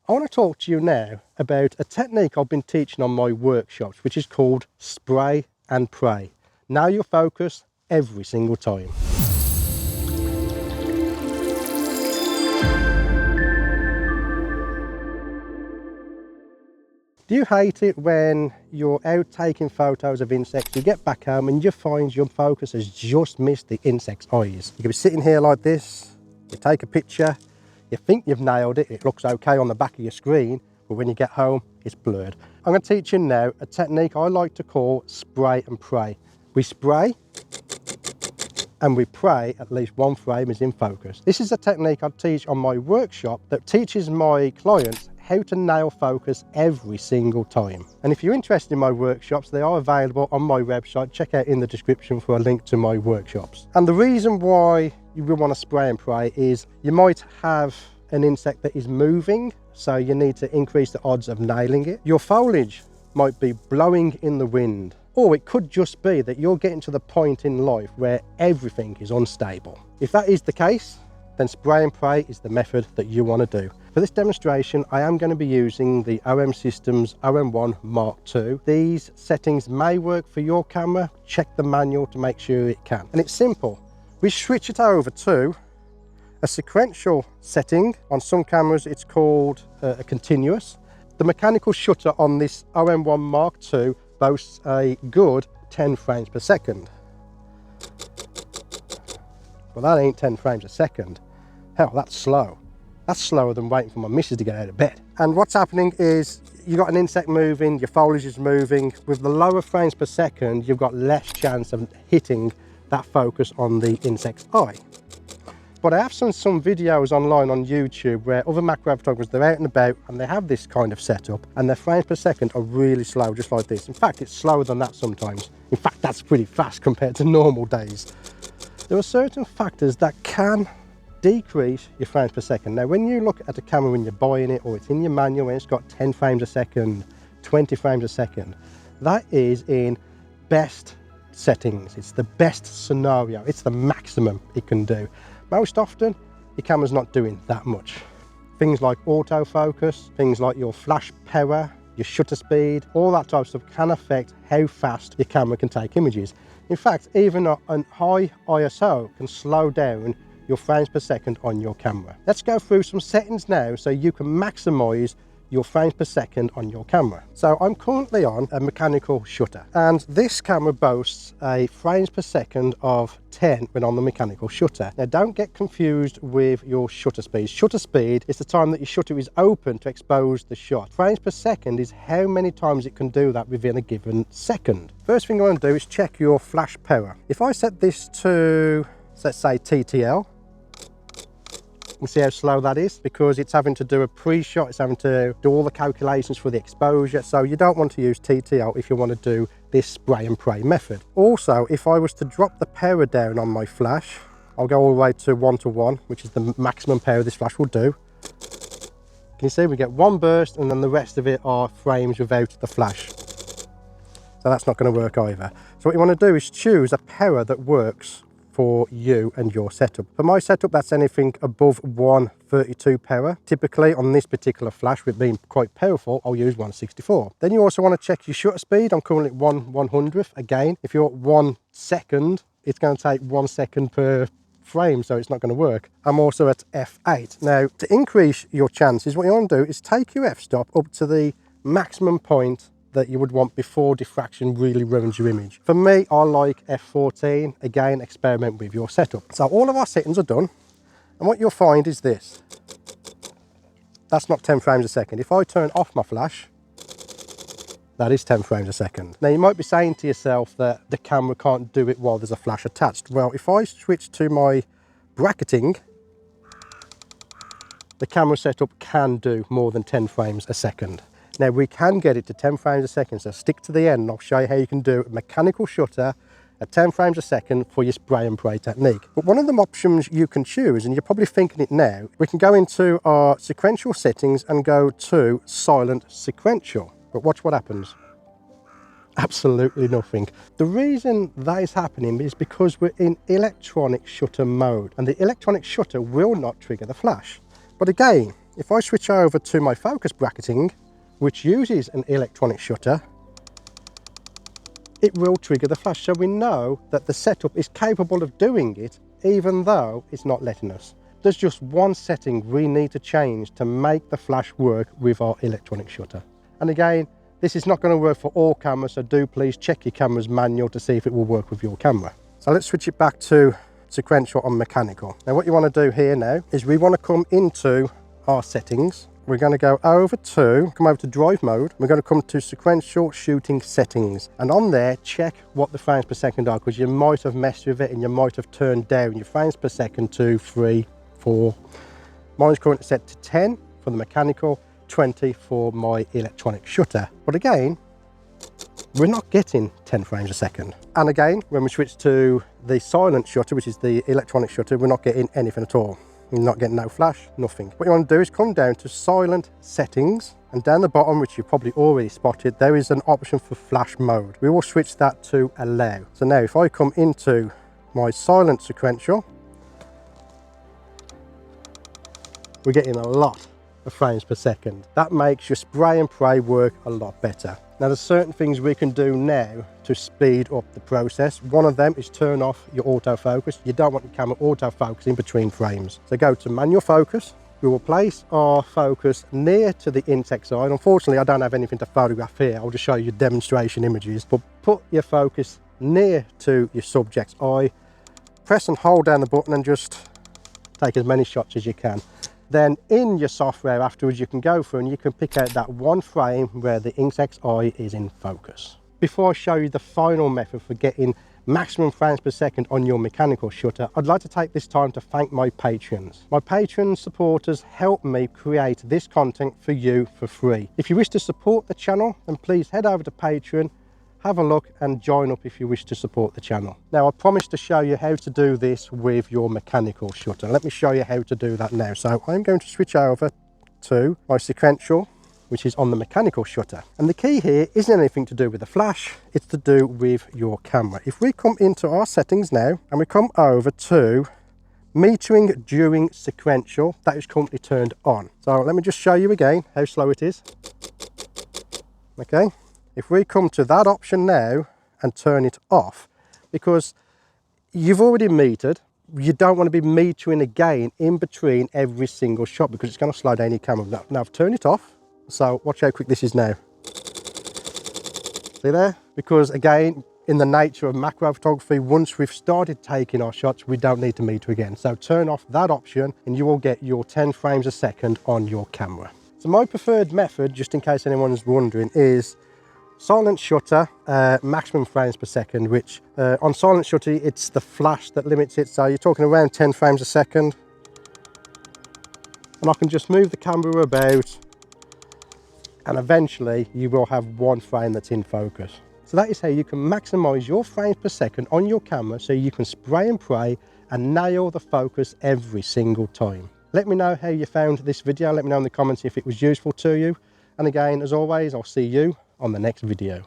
I want to talk to you now about a technique I've been teaching on my workshops, which is called spray and pray. Now you're focused every single time. Do you hate it when you're out taking photos of insects, you get back home and you find your focus has just missed the insect's eyes? You can be sitting here like this, you take a picture, you think you've nailed it, it looks okay on the back of your screen, but when you get home, it's blurred. I'm going to teach you now a technique I like to call spray and pray. We spray and we pray at least one frame is in focus. This is a technique I teach on my workshop that teaches my clients how to nail focus every single time. And if you're interested in my workshops, they are available on my website. Check out in the description for a link to my workshops. And the reason why you will want to spray and pray is you might have an insect that is moving, so you need to increase the odds of nailing it. Your foliage might be blowing in the wind, or it could just be that you're getting to the point in life where everything is unstable. If that is the case, then spray and pray is the method that you want to do. For this demonstration, I am going to be using the OM Systems OM1 Mark II. These settings may work for your camera. Check the manual to make sure it can. And it's simple. We switch it over to a sequential setting. On some cameras, it's called a continuous. The mechanical shutter on this OM1 Mark II boasts a good 10 frames per second. Well, that ain't 10 frames a second. Hell, that's slow. That's slower than waiting for my missus to get out of bed. And what's happening is you've got an insect moving, your foliage is moving. With the lower frames per second, you've got less chance of hitting that focus on the insect's eye. But I have seen some videos online on YouTube where other macro photographers, they're out and about and they have this kind of setup and their frames per second are really slow, just like this. In fact, it's slower than that sometimes. In fact, that's pretty fast compared to normal days. There are certain factors that can decrease your frames per second. Now, when you look at a camera when you're buying it, or it's in your manual and it's got 10 frames a second, 20 frames a second, that is in best settings. It's the best scenario. It's the maximum it can do. Most often, your camera's not doing that much. Things like autofocus, things like your flash power, your shutter speed, all that type of stuff can affect how fast your camera can take images. In fact, even a high ISO can slow down your frames per second on your camera. Let's go through some settings now so you can maximize your frames per second on your camera. So I'm currently on a mechanical shutter, and this camera boasts a frames per second of 10 when on the mechanical shutter. Now, don't get confused with your shutter speed. Shutter speed is the time that your shutter is open to expose the shot. Frames per second is how many times it can do that within a given second. First thing I want to do is check your flash power. If I set this to, let's say, TTL, you see how slow that is, because it's having to do a pre-shot, it's having to do all the calculations for the exposure. So you don't want to use TTL if you want to do this spray and pray method. Also, if I was to drop the power down on my flash, I'll go all the way to 1:1, which is the maximum power this flash will do. Can you see we get one burst and then the rest of it are frames without the flash. So that's not going to work either. So what you want to do is choose a power that works for you and your setup. For my setup, that's anything above 132 power. Typically on this particular flash, with being quite powerful, I'll use 164. Then you also want to check your shutter speed. I'm currently at 1/100th. Again, if you're at 1 second, it's going to take 1 second per frame, so it's not going to work. I'm also at f8. Now, to increase your chances, what you want to do is take your f-stop up to the maximum point that you would want before diffraction really ruins your image. For me, I like f14. Again, experiment with your setup. So all of our settings are done, and what you'll find is this. That's not 10 frames a second. If I turn off my flash, that is 10 frames a second. Now, you might be saying to yourself that the camera can't do it while there's a flash attached. Well, if I switch to my bracketing, the camera setup can do more than 10 frames a second. Now, we can get it to 10 frames a second, so stick to the end and I'll show you how you can do a mechanical shutter at 10 frames a second for your spray and pray technique. But one of the options you can choose, and you're probably thinking it now, we can go into our sequential settings and go to silent sequential. But watch what happens. Absolutely nothing. The reason that is happening is because we're in electronic shutter mode, and the electronic shutter will not trigger the flash. But again, if I switch over to my focus bracketing, which uses an electronic shutter, it will trigger the flash. So we know that the setup is capable of doing it, even though it's not letting us. There's just one setting we need to change to make the flash work with our electronic shutter. And again, this is not going to work for all cameras, so do please check your camera's manual to see if it will work with your camera. So let's switch it back to sequential on mechanical. Now what you want to do here now is we want to come into our settings. We're going to come over to drive mode. We're going to come to sequential shooting settings, and on there check what the frames per second are, because you might have messed with it and you might have turned down your frames per second to 3, 4. Mine's currently set to 10 for the mechanical, 20 for my electronic shutter. But again, we're not getting 10 frames a second. And again, when we switch to the silent shutter, which is the electronic shutter, we're not getting anything at all. You're not getting no flash, nothing. What you want to do is come down to silent settings, and down the bottom, which you've probably already spotted, there is an option for flash mode. We will switch that to allow. So now if I come into my silent sequential, we're getting a lot of frames per second. That makes your spray and pray work a lot better. Now there's certain things we can do now to speed up the process. One of them is turn off your autofocus. You don't want your camera autofocusing between frames. So go to manual focus. We will place our focus near to the insect's eye. Unfortunately, I don't have anything to photograph here. I'll just show you demonstration images, but put your focus near to your subject's eye. Press and hold down the button and just take as many shots as you can. Then in your software afterwards, you can go through and you can pick out that one frame where the insect's eye is in focus. Before I show you the final method for getting maximum frames per second on your mechanical shutter, I'd like to take this time to thank my patrons. My patron supporters help me create this content for you for free. If you wish to support the channel, then please head over to Patreon, have a look and join up if you wish to support the channel. Now I promised to show you how to do this with your mechanical shutter. Let me show you how to do that now. So I'm going to switch over to my sequential, which is on the mechanical shutter. And the key here isn't anything to do with the flash, it's to do with your camera. If we come into our settings now and we come over to metering during sequential, that is currently turned on. So let me just show you again how slow it is. Okay. If we come to that option now and turn it off, because you've already metered, you don't want to be metering again in between every single shot because it's going to slow down your camera. Now I've turned it off, so watch how quick this is now. See there? Because again, in the nature of macro photography, once we've started taking our shots, we don't need to meter again. So turn off that option and you will get your 10 frames a second on your camera. So my preferred method, just in case anyone's wondering, is silent shutter, maximum frames per second, which on silent shutter, it's the flash that limits it. So you're talking around 10 frames a second. And I can just move the camera about and eventually you will have one frame that's in focus. So that is how you can maximize your frames per second on your camera so you can spray and pray and nail the focus every single time. Let me know how you found this video. Let me know in the comments if it was useful to you. And again, as always, I'll see you on the next video.